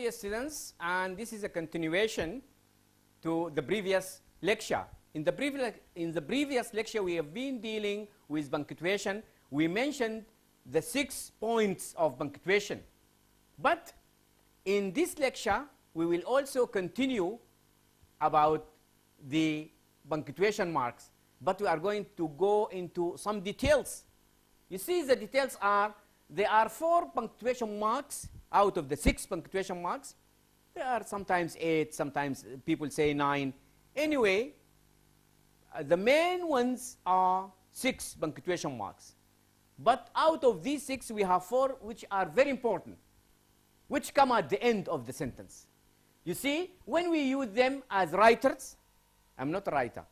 dear students, and this is a continuation to the previous lecture. In the previous lecture, we have been dealing with punctuation. We mentioned the 6 points of punctuation. But in this lecture, we will also continue about the punctuation marks. But we are going to go into some details. You see, the details are, there are 4 punctuation marks out of the 6 punctuation marks. There are sometimes 8, sometimes people say 9. Anyway, the main ones are 6 punctuation marks. But out of these 6, we have 4 which are very important, which come at the end of the sentence. You see, when we use them as writers, I'm not a writer,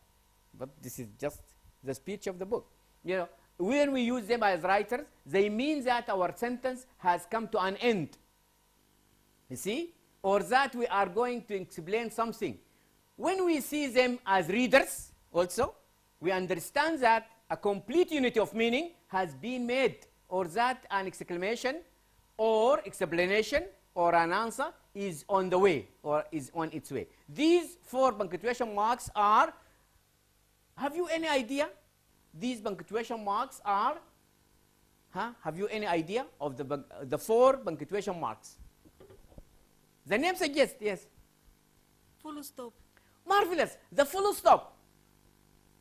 but this is just the speech of the book. You know, when we use them as writers, they mean that our sentence has come to an end. You see? Or that we are going to explain something. When we see them as readers also, we understand that a complete unity of meaning has been made, or that an exclamation or explanation or an answer is on the way or is on its way. These 4 punctuation marks are, have you any idea? These punctuation marks are, have you any idea of the 4 punctuation marks? The name suggests, yes. Full stop. Marvelous. The full stop.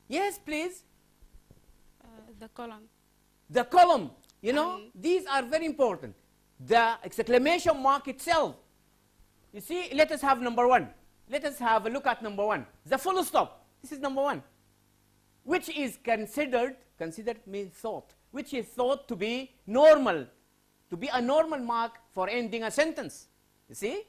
Yes, please. The column. The column. You know, these are very important. The exclamation mark itself. You see, let us have number 1. Let us have a look at number 1. The full stop. This is number 1. Which is considered means thought, which is thought to be normal, to be a normal mark for ending a sentence. You see?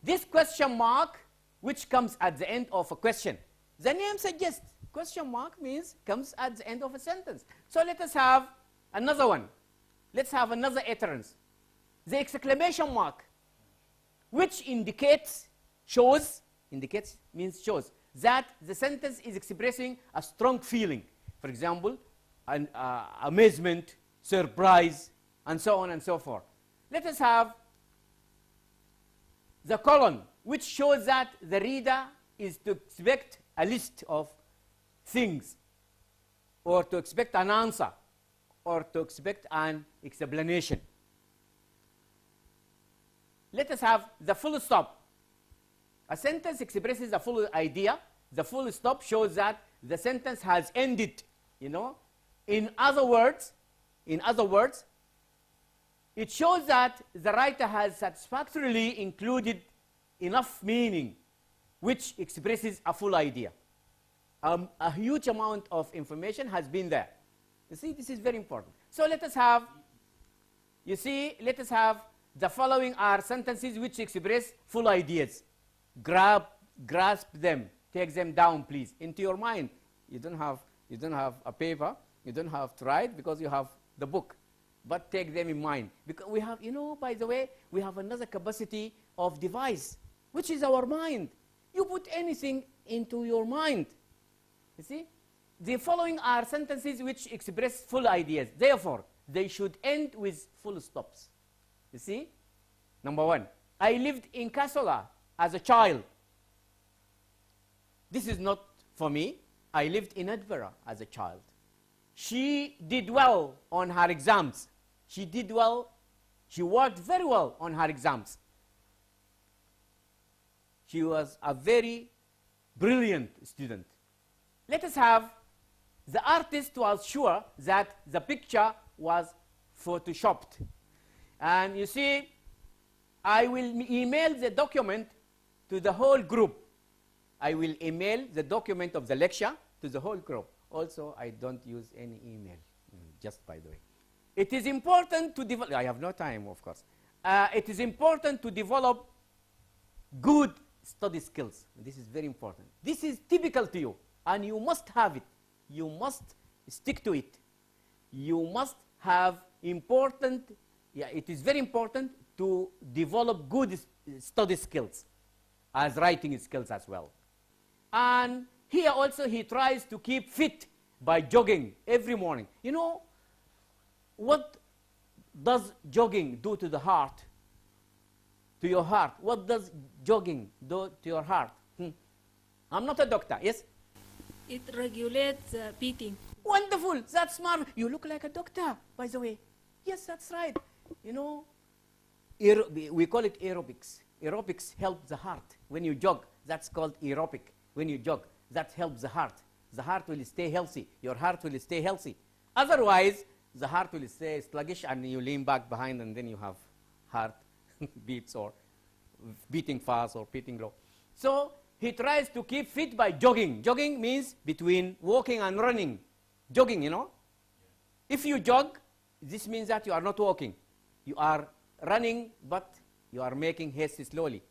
This question mark, which comes at the end of a question. The name suggests question mark means comes at the end of a sentence. So let us have another one. Let's have another utterance. The exclamation mark, which indicates means shows that the sentence is expressing a strong feeling. For example, amazement, surprise, and so on and so forth. Let us have the colon, which shows that the reader is to expect a list of things, or to expect an answer, or to expect an explanation. Let us have the full stop. A sentence expresses a full idea. The full stop shows that the sentence has ended. You know, in other words, it shows that the writer has satisfactorily included enough meaning which expresses a full idea. A huge amount of information has been there. You see, this is very important. So let us have, you see, let us have the following are sentences which express full ideas. Grasp them, take them down, please, into your mind. You don't have a paper, you don't have to write because you have the book, but take them in mind. Because we have, you know, by the way, we have another capacity of device, which is our mind. You put anything into your mind. You see? The following are sentences which express full ideas. Therefore, they should end with full stops. You see? Number 1, I lived in Kasola as a child. This is not for me. I lived in Edinburgh as a child. She did well on her exams. She did well. She worked very well on her exams. She was a very brilliant student. Let us have the artist was sure that the picture was photoshopped. And you see, I will email the document to the whole group. I will email the document of the lecture to the whole group. Also, I don't use any email, just by the way. It is important to develop, I have no time, of course. It is important to develop good study skills. This is very important. This is typical to you, and you must have it. You must stick to it. You must have important, it is very important to develop good study skills as writing skills as well. And here also he tries to keep fit by jogging every morning. You know, what does jogging do to the heart? to your heart? What does jogging do to your heart? I'm not a doctor. Yes? It regulates beating. Wonderful. That's smart. You look like a doctor, by the way. Yes, that's right. You know, we call it aerobics. Aerobics help the heart. When you jog, that's called aerobic. When you jog, that helps the heart. The heart will stay healthy. Your heart will stay healthy. Otherwise, the heart will stay sluggish and you lean back behind and then you have heart beats or beating fast or beating low. So he tries to keep fit by jogging. Jogging means between walking and running. Jogging, you know. If you jog, this means that you are not walking. You are running, but you are making haste slowly.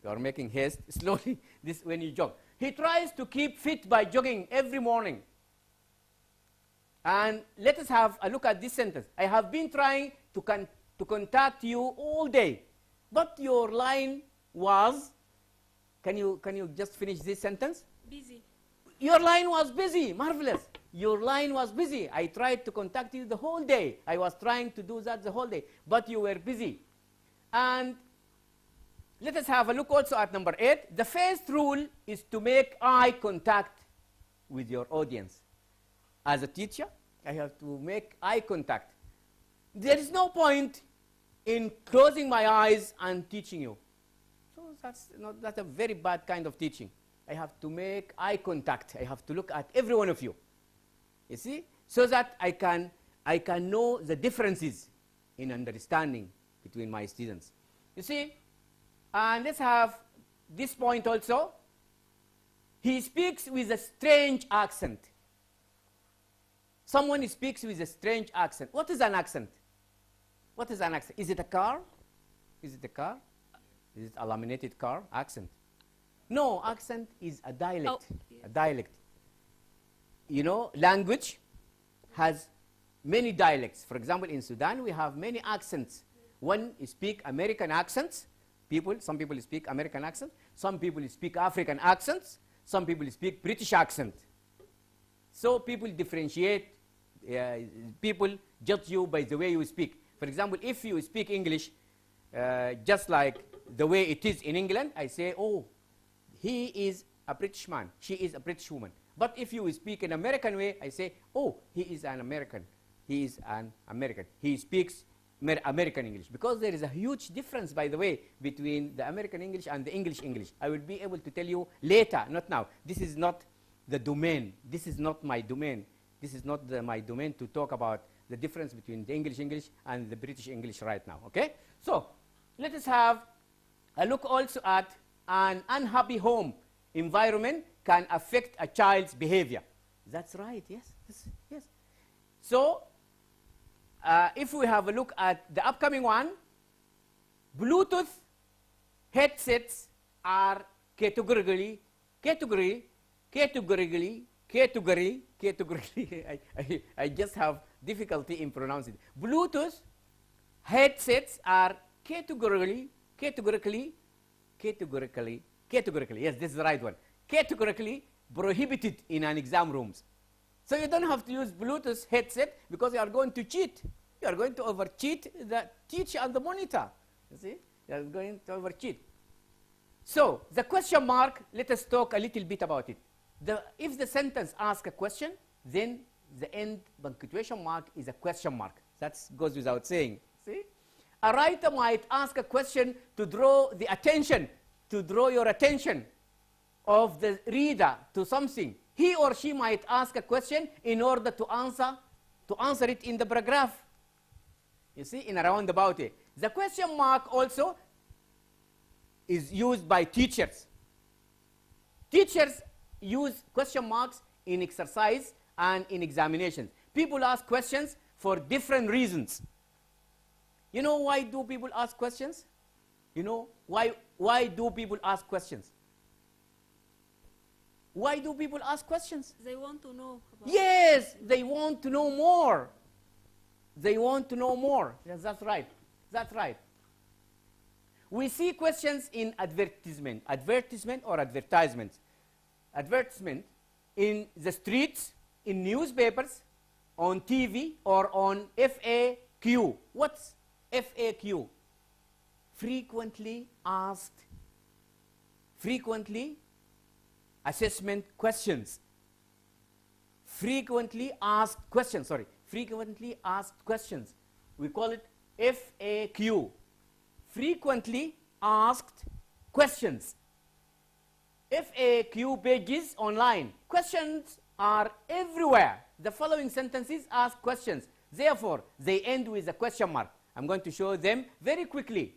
You are making haste slowly this when you jog. He tries to keep fit by jogging every morning. And let us have a look at this sentence. I have been trying to contact you all day, but your line was, can you just finish this sentence? Busy. Your line was busy. Marvelous. Your line was busy. I tried to contact you the whole day. I was trying to do that the whole day, but you were busy. And let us have a look also at number 8. The first rule is to make eye contact with your audience. As a teacher, I have to make eye contact. There is no point in closing my eyes and teaching you. So that's a very bad kind of teaching. I have to make eye contact. I have to look at every one of you. You see? So that I can know the differences in understanding between my students. You see? And let's have this point also. He speaks with a strange accent. Someone speaks with a strange accent. What is an accent? What is an accent? Is it a car? Is it a car? Is it a laminated car? Accent. No, accent is a dialect. Oh, yeah. A dialect. You know, language has many dialects. For example, in Sudan, we have many accents. One speak American accents. Some people speak American accent. Some people speak African accents. Some people speak British accent. So people differentiate. People judge you by the way you speak. For example, if you speak English just like the way it is in England, I say, oh, he is a British man. She is a British woman. But if you speak in American way, I say, oh, he is an American. He is an American. He speaks American English. Because there is a huge difference, by the way, between the American English and the English English. I will be able to tell you later, not now. This is not the domain. This is not my domain. This is not my domain to talk about the difference between the English English and the British English right now, okay? So, let us have a look also at an unhappy home environment can affect a child's behavior. That's right, yes, yes. So, if we have a look at the upcoming one, Bluetooth headsets are categorically, I just have difficulty in pronouncing it. Bluetooth headsets are categorically, yes, this is the right one, categorically prohibited in an exam rooms. So you don't have to use Bluetooth headset because you are going to cheat. You are going to over-cheat the teacher and the monitor. You see? You are going to over-cheat. So the question mark, let us talk a little bit about it. If the sentence asks a question, then the end punctuation mark is a question mark. That goes without saying. See? A writer might ask a question to draw the attention, to draw your attention of the reader to something. He or she might ask a question in order to answer it in the paragraph. You see, in a roundabout way. The question mark also is used by teachers. Teachers use question marks in exercise and in examinations. People ask questions for different reasons. You know why do people ask questions? You know, why do people ask questions? Why do people ask questions? They want to know about Yes, they want to know more. They want to know more. Yes, that's right. That's right. We see questions in advertisement or advertisements. Advertisement in the streets, in newspapers, on TV, or on FAQ. What's FAQ? frequently assessment questions. Frequently asked questions, sorry, frequently asked questions. We call it FAQ, frequently asked questions. FAQ pages online. Questions are everywhere. The following sentences ask questions. Therefore, they end with a question mark. I'm going to show them very quickly.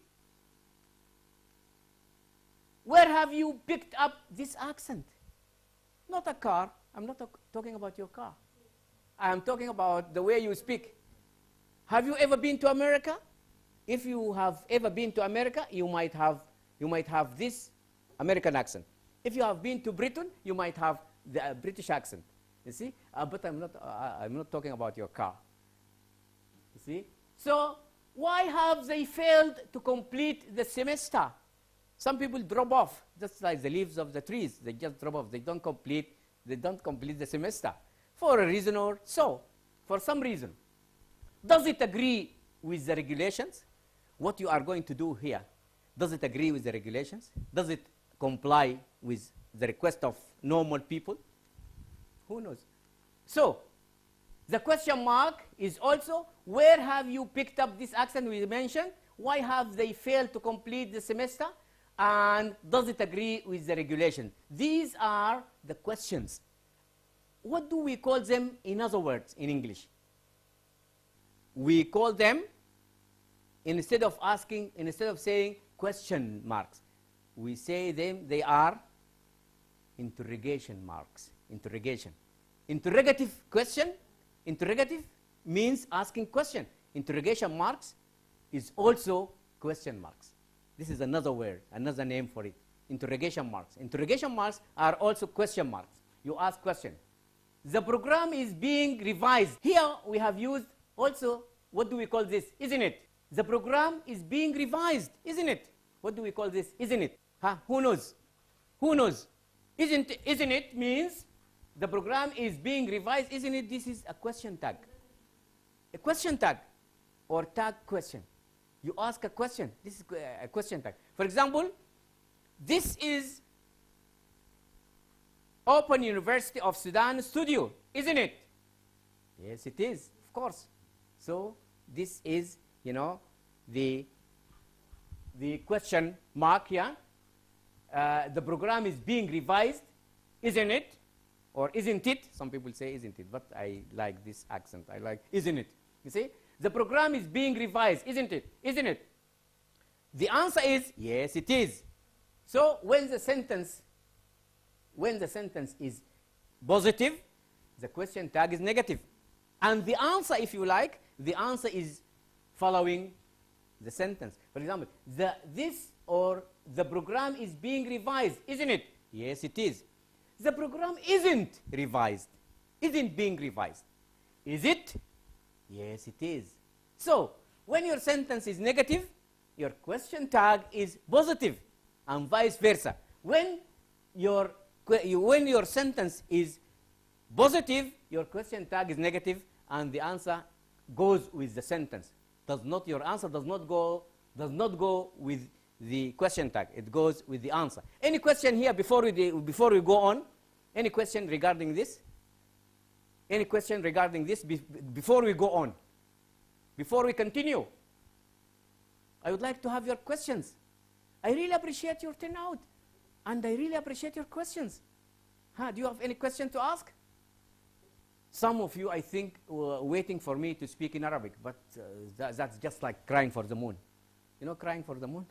Where have you picked up this accent? Not a car. I'm not talking about your car. I'm talking about the way you speak. Have you ever been to America? If you have ever been to America, you might have this American accent. If you have been to Britain, you might have the British accent. You see? But I'm not talking about your car. You see? So why have they failed to complete the semester? Some people drop off, just like the leaves of the trees. They just drop off. They don't complete the semester for a reason or so, for some reason. Does it agree with the regulations? What you are going to do here, does it agree with the regulations? Does it comply with the request of normal people? Who knows? So the question mark is also, where have you picked up this accent we mentioned? Why have they failed to complete the semester? And does it agree with the regulation? These are the questions. What do we call them in other words in English? We call them, instead of saying question marks, we say they are interrogation marks. Interrogation. Interrogative question. Interrogative means asking question. Interrogation marks is also question marks. This is another word, another name for it. Interrogation marks. Interrogation marks are also question marks. You ask question. The program is being revised. Here we have used also, what do we call this? Isn't it? The program is being revised, isn't it? What do we call this? Isn't it? Huh? Who knows? Who knows? Isn't it means the program is being revised, isn't it? This is a question tag. A question tag or tag question. You ask a question. This is a question tag. For example, this is Open University of Sudan studio, isn't it? Yes, it is, of course. So this is, you know, the question mark here. The program is being revised, isn't it? Or isn't it? Some people say isn't it, but I like this accent. I like isn't it? You see? The program is being revised, isn't it? Isn't it? The answer is yes, it is. So when the sentence is positive, the question tag is negative. And the answer, if you like, the answer is following the sentence. For example, the program is being revised, isn't it? Yes, it is. The program isn't revised, isn't being revised. Is it? Yes, it is. So when your sentence is negative, your question tag is positive, and vice versa. When your sentence is positive, your question tag is negative, and the answer goes with the sentence. Your answer does not go with the question tag. It goes with the answer. Any question here before we go on? Any question regarding this? Any question regarding this before we go on? Before we continue? I would like to have your questions. I really appreciate your turnout, and I really appreciate your questions. Do you have any question to ask? Some of you, I think, were waiting for me to speak in Arabic, but that's just like crying for the moon. You know, crying for the moon?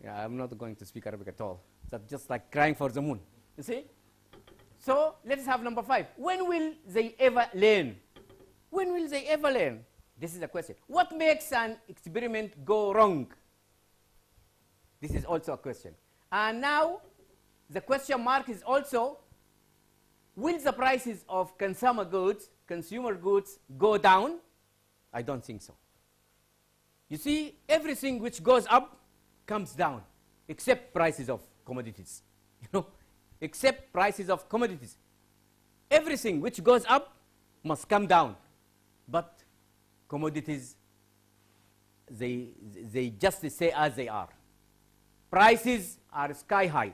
Yeah, I'm not going to speak Arabic at all. That's just like crying for the moon. You see? So let's have number 5. When will they ever learn? When will they ever learn? This is the question. What makes an experiment go wrong? This is also a question. And now the question mark is also, will the prices of consumer goods go down? I don't think so. You see, everything which goes up comes down, except prices of commodities. You know, except prices of commodities. Everything which goes up must come down. But commodities, they just say as they are. Prices are sky high.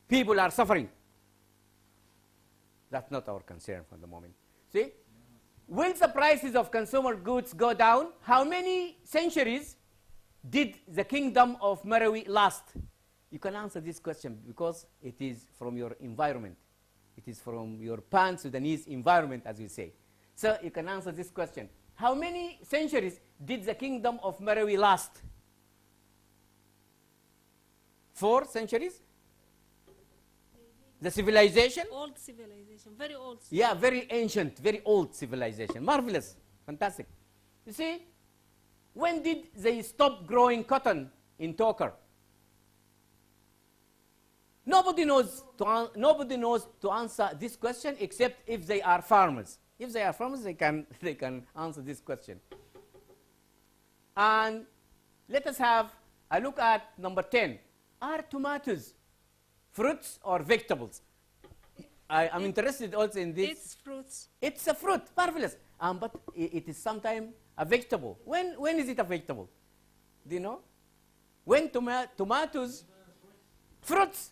People are suffering. That's not our concern for the moment. See? Will the prices of consumer goods go down? How many centuries did the kingdom of Marawi last? You can answer this question because it is from your environment. It is from your pan-Sudanese environment, as we say. So you can answer this question. How many centuries did the kingdom of Marawi last? 4 centuries? The civilization? Old civilization, very old. Yeah, very ancient, very old civilization. Marvelous, fantastic. You see, when did they stop growing cotton in Tokar? Nobody knows to answer this question except if they are farmers. If they are farmers, they can answer this question. And let us have a look at number 10. Are tomatoes fruits or vegetables? I'm interested also in this. It's fruits. It's a fruit, marvelous. But it is sometimes a vegetable. When is it a vegetable? Do you know? When tomatoes, fruits,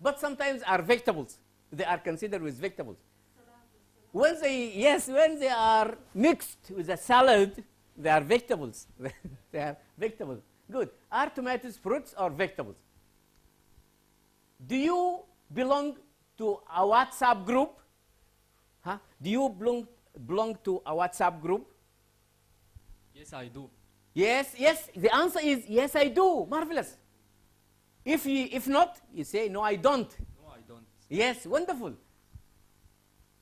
but sometimes are vegetables. They are considered as vegetables. When they are mixed with a salad, they are vegetables. They are vegetables. Good. Are tomatoes fruits or vegetables? Do you belong to a WhatsApp group? Huh? Do you belong to a WhatsApp group? Yes, I do. Yes. The answer is yes, I do. Marvelous. If not, you say no, I don't. No, I don't. Yes, wonderful.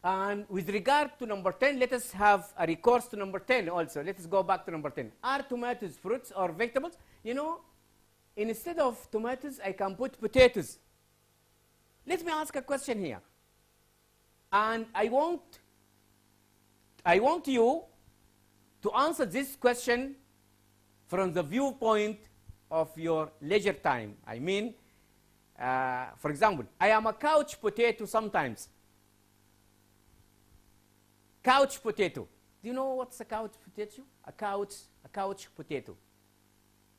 And with regard to number 10, let us have a recourse to number 10 also. Let us go back to number 10. Are tomatoes fruits or vegetables? You know, instead of tomatoes, I can put potatoes. Let me ask a question here. And I want you to answer this question from the viewpoint of your leisure time. I mean, for example, I am a couch potato sometimes. Couch potato. Do you know what's a couch potato? A couch potato.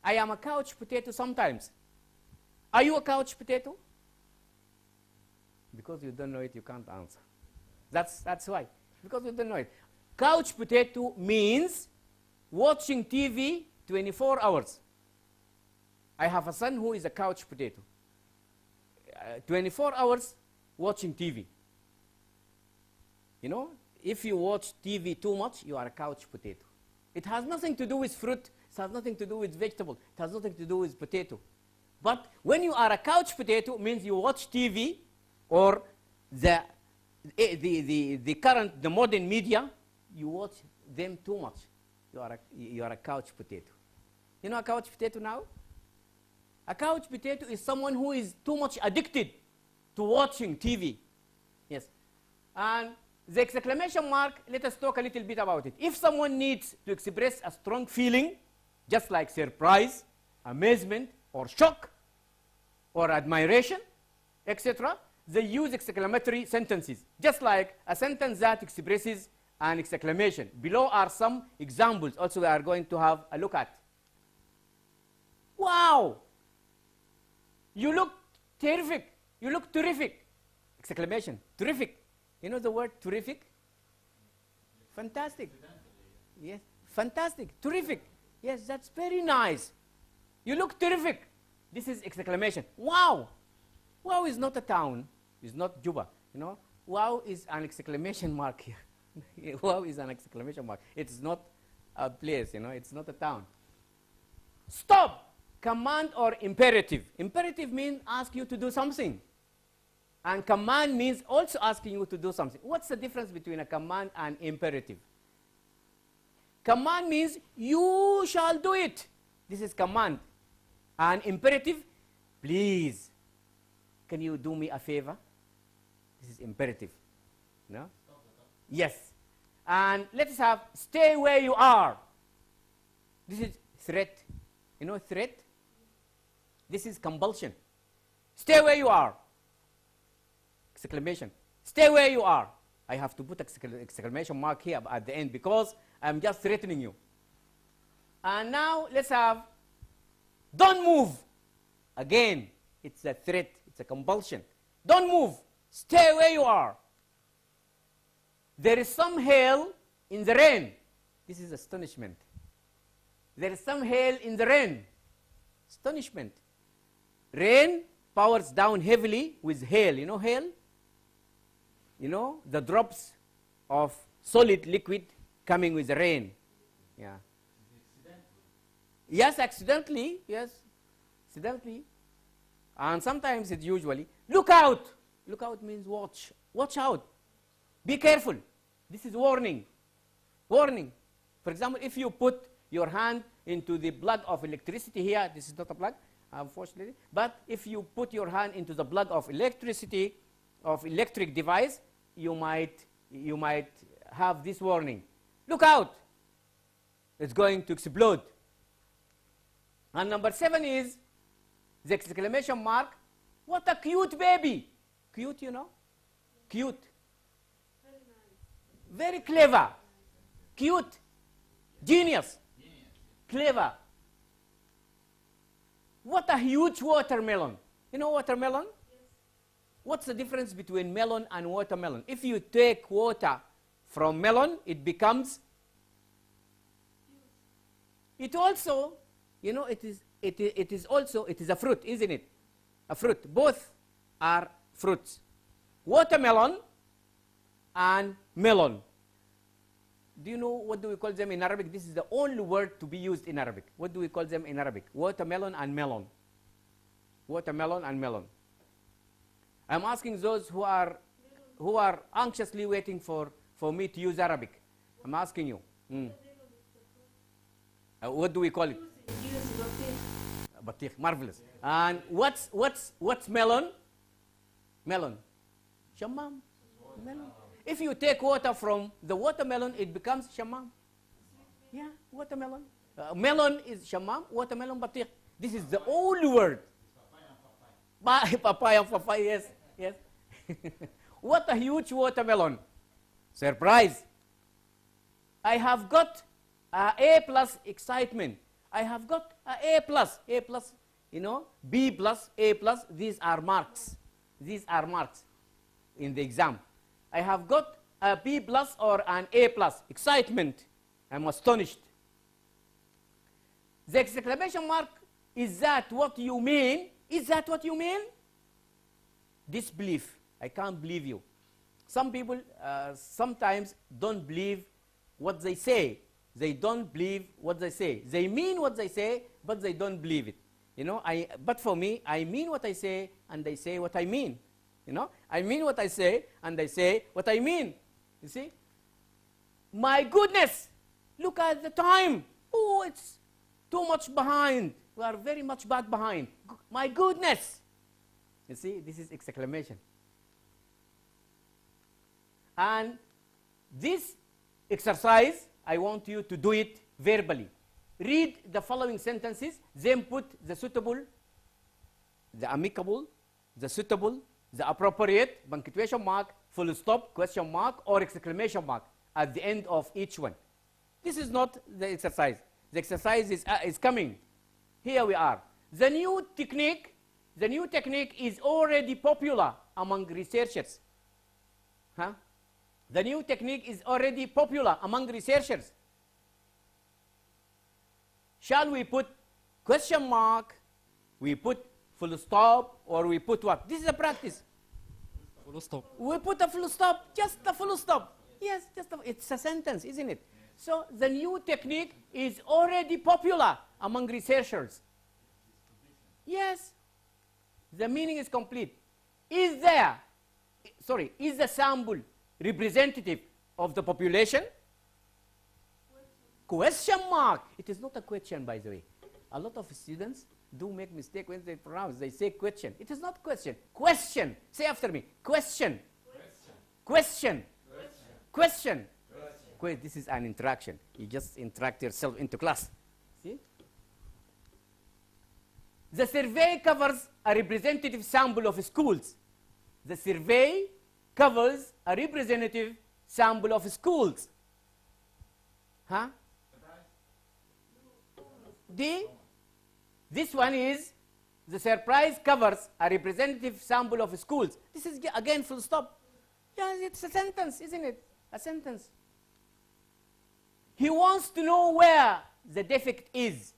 I am a couch potato sometimes. Are you a couch potato? Because you don't know it, you can't answer. That's why. Because you don't know it. Couch potato means watching TV 24 hours. I have a son who is a couch potato. 24 hours watching TV. You know, if you watch TV too much, you are a couch potato. It has nothing to do with fruit. It has nothing to do with vegetable. It has nothing to do with potato. But when you are a couch potato, it means you watch TV or the modern media, you watch them too much. You are a couch potato. You know a couch potato now? A couch potato is someone who is too much addicted to watching TV. Yes. And the exclamation mark, let us talk a little bit about it. If someone needs to express a strong feeling, just like surprise, amazement, or shock, or admiration, etc., they use exclamatory sentences, just like a sentence that expresses an exclamation. Below are some examples also we are going to have a look at. Wow! You look terrific. You look terrific. Exclamation. Terrific. You know the word terrific? Fantastic. Yes. Fantastic. Terrific. Yes, that's very nice. You look terrific. This is exclamation. Wow. Wow is not a town. It's not Juba. You know, wow is an exclamation mark here. Wow is an exclamation mark. It's not a place, you know, it's not a town. Stop. Command or imperative. Imperative means ask you to do something. And command means also asking you to do something. What's the difference between a command and imperative? Command means you shall do it. This is command. And imperative, please, can you do me a favor? This is imperative. No? Yes. And let's have stay where you are. This is threat. You know threat? This is compulsion. Stay where you are. Exclamation. Stay where you are. I have to put exclamation mark here at the end because I'm just threatening you. And now let's have, don't move. Again, it's a threat, it's a compulsion. Don't move, stay where you are. There is some hail in the rain. This is astonishment. There is some hail in the rain. Astonishment. Rain powers down heavily with hail. You know hail? You know, the drops of solid liquid coming with the rain. Yeah. Yes, accidentally. Yes, accidentally. And sometimes it's usually. Look out. Look out means watch. Watch out. Be careful. This is warning. Warning. For example, if you put your hand into the plug of electricity here, this is not a plug, unfortunately, but if you put your hand into the plug of electricity, of electric device, you might have this warning. Look out. It's going to explode. And number 7 is the exclamation mark. What a cute baby. Cute, you know? Cute. Very nice. Very clever. Cute. Genius. Clever. What a huge watermelon. You know watermelon? Yes. What's the difference between melon and watermelon? If you take water from melon, it becomes, it also, you know, it is also a fruit, isn't it? A fruit. Both are fruits. Watermelon and melon. Do you know what do we call them in Arabic? This is the only word to be used in Arabic. What do we call them in Arabic? Watermelon and melon. Watermelon and melon. I'm asking those who are anxiously waiting for me to use Arabic. I'm asking you. What do we call it? Batikh. Marvelous. And what's melon? Melon. Shammam. Melon. If you take water from the watermelon, it becomes shammam. Yeah, watermelon. Melon is shammam, watermelon batikh. This is the only word. Papaya, yes, yes. What a huge watermelon. Surprise. I have got A plus excitement. I have got A plus, you know, B plus, A plus. These are marks. These are marks in the exam. I have got a B plus or an A plus. Excitement. I'm astonished. The exclamation mark, is that what you mean? Is that what you mean? Disbelief. I can't believe you. Some people sometimes don't believe what they say. They don't believe what they say. They mean what they say, but they don't believe it. You know, but for me, I mean what I say, and I say what I mean. You know, I mean what I say, and I say what I mean. You see? My goodness, look at the time. Oh, it's too much behind. We are very much back behind. My goodness. You see, this is exclamation. And this exercise, I want you to do it verbally. Read the following sentences, then put the suitable, the amicable, the suitable, the appropriate, punctuation mark, full stop, question mark, or exclamation mark at the end of each one. This is not the exercise. The exercise is coming. Here we are. The new technique is already popular among researchers. Huh? The new technique is already popular among researchers. Shall we put question mark, we put full stop, or we put what? This is a practice. Full stop. We put a full stop, just a full stop. Yes, it's a sentence, isn't it? So the new technique is already popular among researchers. Yes, the meaning is complete. Is the sample representative of the population? Question mark. It is not a question, by the way. A lot of students do make mistake when they pronounce. They say question. It is not question. Question. Say after me. Question. Question. Question. Question. This is an interaction. You just interact yourself into class. See? The survey covers a representative sample of schools. The survey covers a representative sample of schools. Huh? This one is the surprise covers a representative sample of schools. This is again full stop. Yeah, it's a sentence, isn't it? A sentence. He wants to know where the defect is.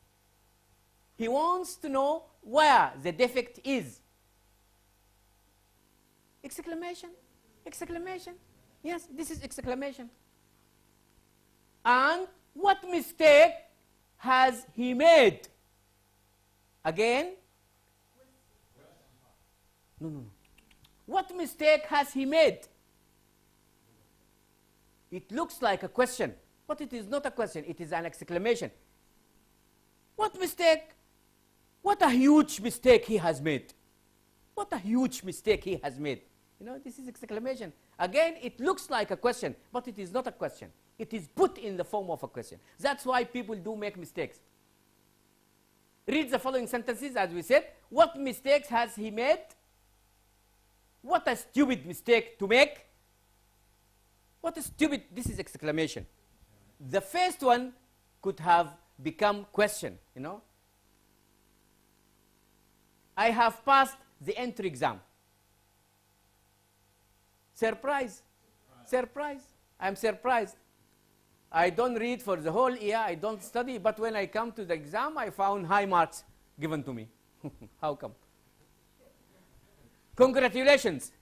He wants to know where the defect is. Exclamation, exclamation. Yes, this is exclamation. And what mistake has he made? Again? No. What mistake has he made? It looks like a question, but it is not a question. It is an exclamation. What mistake? What a huge mistake he has made. What a huge mistake he has made. You know, this is exclamation. Again, it looks like a question, but it is not a question. It is put in the form of a question. That's why people do make mistakes. Read the following sentences as we said. What mistakes has he made? What a stupid mistake to make. What a stupid, this is exclamation. The first one could have become question, you know. I have passed the entry exam. Surprise. Surprise. I'm surprised. I don't read for the whole year, I don't study, but when I come to the exam, I found high marks given to me. How come? Congratulations.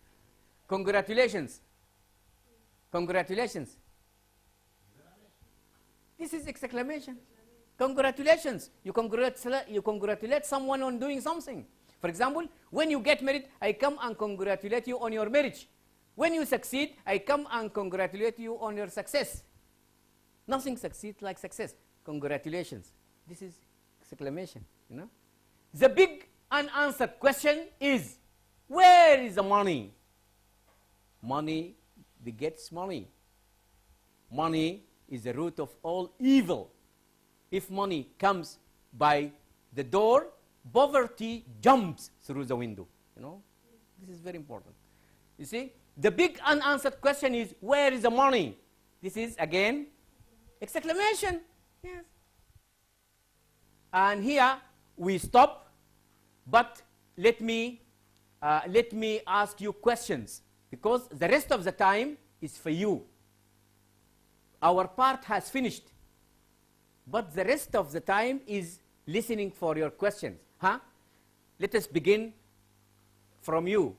Congratulations. Congratulations. This is exclamation. Congratulations. You congratulate someone on doing something. For example, when you get married, I come and congratulate you on your marriage. When you succeed, I come and congratulate you on your success. Nothing succeeds like success. Congratulations. This is exclamation, you know. The big unanswered question is, where is the money? Money begets money. Money is the root of all evil. If money comes by the door, poverty jumps through the window. You know, this is very important. You see, the big unanswered question is, where is the money? This is again exclamation. Yes. And here we stop, but let me ask you questions, because the rest of the time is for you. Our part has finished, but the rest of the time is listening for your questions. Huh? Let us begin from you.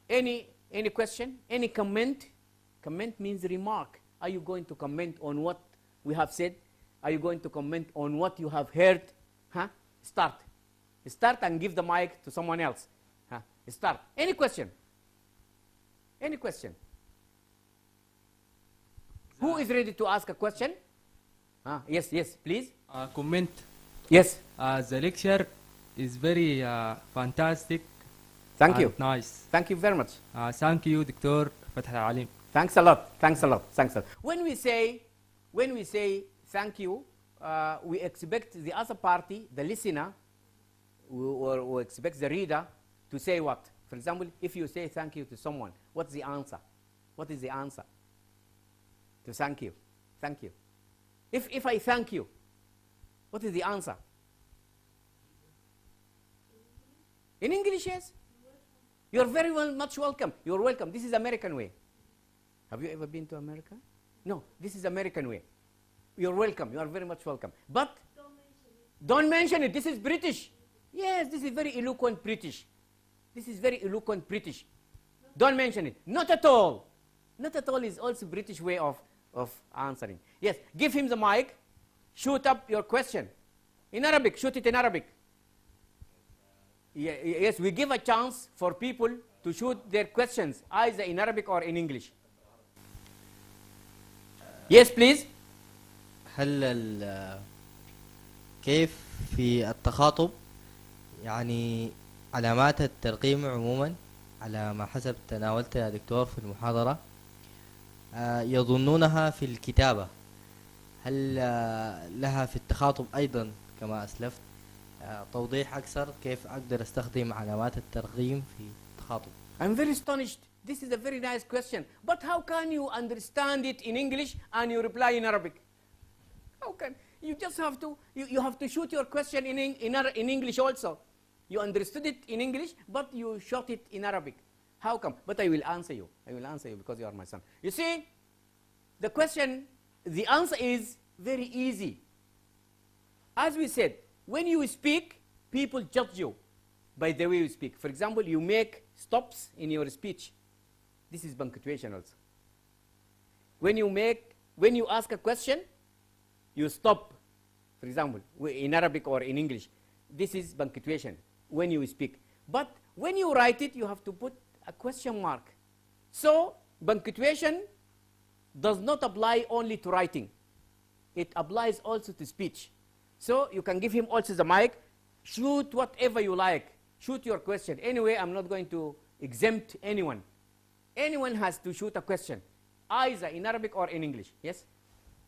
Any question? Any comment? Comment means remark. Are you going to comment on what we have said? Are you going to comment on what you have heard? Huh? Start. Start and give the mic to someone else. Huh? Start. Any question? Any question? Who is ready to ask a question? Yes, yes, please. Comment. Yes. The lecture is very fantastic. Thank you. Nice. Thank you very much. Thank you, Dr. العليم. Thanks a lot. Thanks a lot. Thanks a lot. When we say thank you, we expect the other party, the listener, or expect the reader to say what? For example, if you say thank you to someone, what's the answer? What is the answer to thank you? Thank you. If I thank you, what is the answer? In English, yes. You're very much welcome. You're welcome. This is American way. Have you ever been to America? No, this is American way. You're welcome. You are very much welcome. But don't mention it. This is British. Yes, this is very eloquent British. This is very eloquent British. Don't mention it. Not at all. Not at all is also British way of answering. Yes, give him the mic. Shoot up your question. In Arabic, shoot it in Arabic. Yes, we give a chance for people to shoot their questions either in Arabic or in English. Yes, please. كيف في التخاطب يعني علامات الترقيم عموما على ما حسب تناولت يا دكتور في المحاضرة يظنونها في الكتابة، هل لها في التخاطب أيضا كما أسلفت؟ توضيح أكثر كيف أقدر أستخدم علامات الترقيم في التخاطب. I'm very astonished. This is a very nice question. But how can you understand it in English and you reply in Arabic? How can? You just have to, you have to shoot your question in English also. You understood it in English, but you shot it in Arabic. How come? But I will answer you. I will answer you because you are my son. You see, the question, the answer is very easy. As we said, when you speak, people judge you by the way you speak. For example, you make stops in your speech. This is punctuation also. When you ask a question, you stop. For example, in Arabic or in English, this is punctuation when you speak. But when you write it, you have to put a question mark. So punctuation does not apply only to writing. It applies also to speech. So you can give him also the mic. Shoot whatever you like. Shoot your question. Anyway, I'm not going to exempt anyone. Anyone has to shoot a question, either in Arabic or in English. Yes?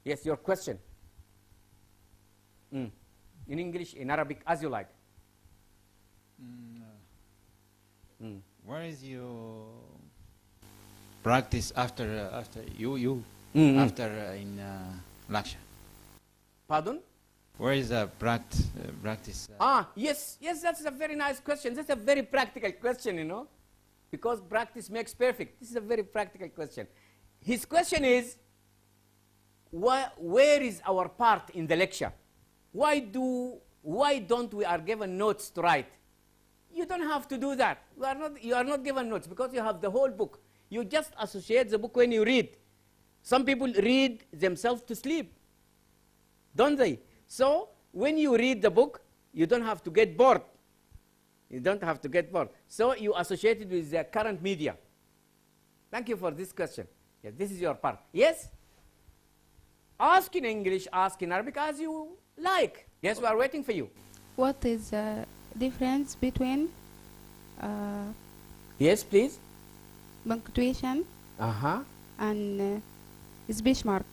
Yes, your question. In English, in Arabic, as you like. Where is your practice after after in lecture? Pardon? Where is the practice? Yes, that's a very nice question. That's a very practical question, you know, because practice makes perfect. This is a very practical question. His question is, where is our part in the lecture? Why don't we are given notes to write? You don't have to do that. You are not given notes because you have the whole book. You just associate the book when you read. Some people read themselves to sleep, don't they? So when you read the book, you don't have to get bored. You don't have to get bored. So you associate it with the current media. Thank you for this question. Yes, this is your part. Yes? Ask in English, ask in Arabic, as you like. Yes, we are waiting for you. What is the difference between Yes, please. punctuation and speech mark?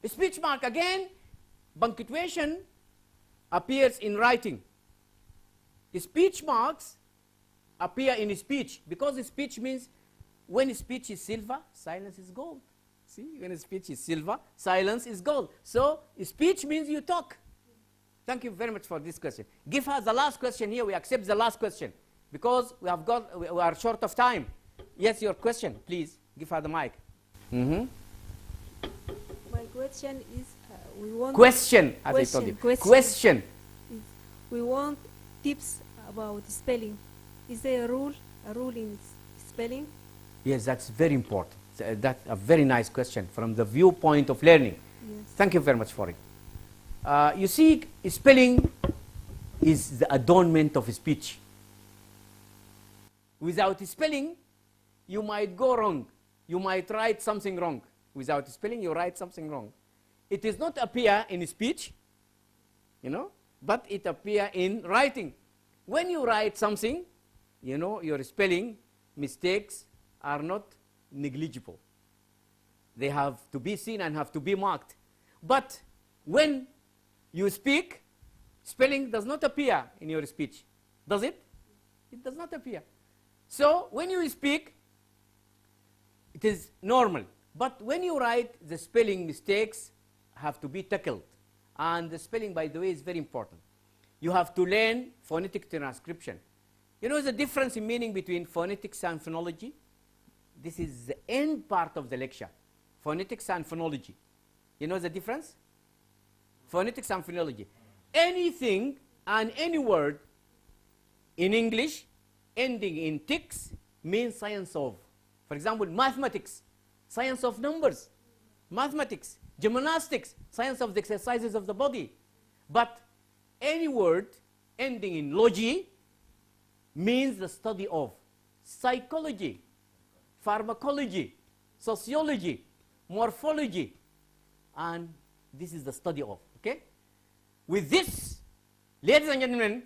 Speech mark, again, punctuation appears in writing. Speech marks appear in speech because speech means when speech is silver, silence is gold. See, when speech is silver, silence is gold. So speech means you talk. Thank you very much for this question. Give her the last question here. We accept the last question because we are short of time. Yes, your question, please. Give her the mic. My question is, we want Question, as I told you. Question. We want tips about spelling. Is there a rule in spelling? Yes, that's very important. That's a very nice question from the viewpoint of learning. Yes. Thank you very much for it. You see, spelling is the adornment of speech. Without spelling, you might go wrong. You might write something wrong. Without spelling, you write something wrong. It does not appear in speech, you know, but it appears in writing. When you write something, you know, your spelling mistakes are not negligible. They have to be seen and have to be marked. But when you speak, spelling does not appear in your speech. Does it? It does not appear. So when you speak, it is normal. But when you write, the spelling mistakes have to be tackled. And the spelling, by the way, is very important. You have to learn phonetic transcription. You know the difference in meaning between phonetics and phonology? This is the end part of the lecture. Phonetics and phonology. You know the difference? Phonetics and phonology. Anything and any word in English ending in tics means science of. For example, mathematics, science of numbers. Mathematics, gymnastics, science of the exercises of the body. But any word ending in logy means the study of psychology, pharmacology, sociology, morphology, and this is the study of, okay? With this, ladies and gentlemen,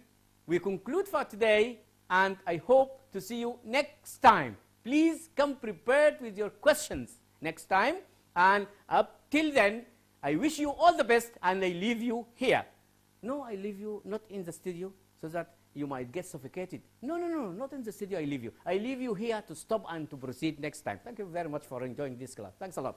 we conclude for today, and I hope to see you next time. Please come prepared with your questions next time, and up till then, I wish you all the best, and I leave you here. No, I leave you not in the studio so that you might get suffocated. No, not in the studio I leave you. I leave you here to stop and to proceed next time. Thank you very much for enjoying this class. Thanks a lot.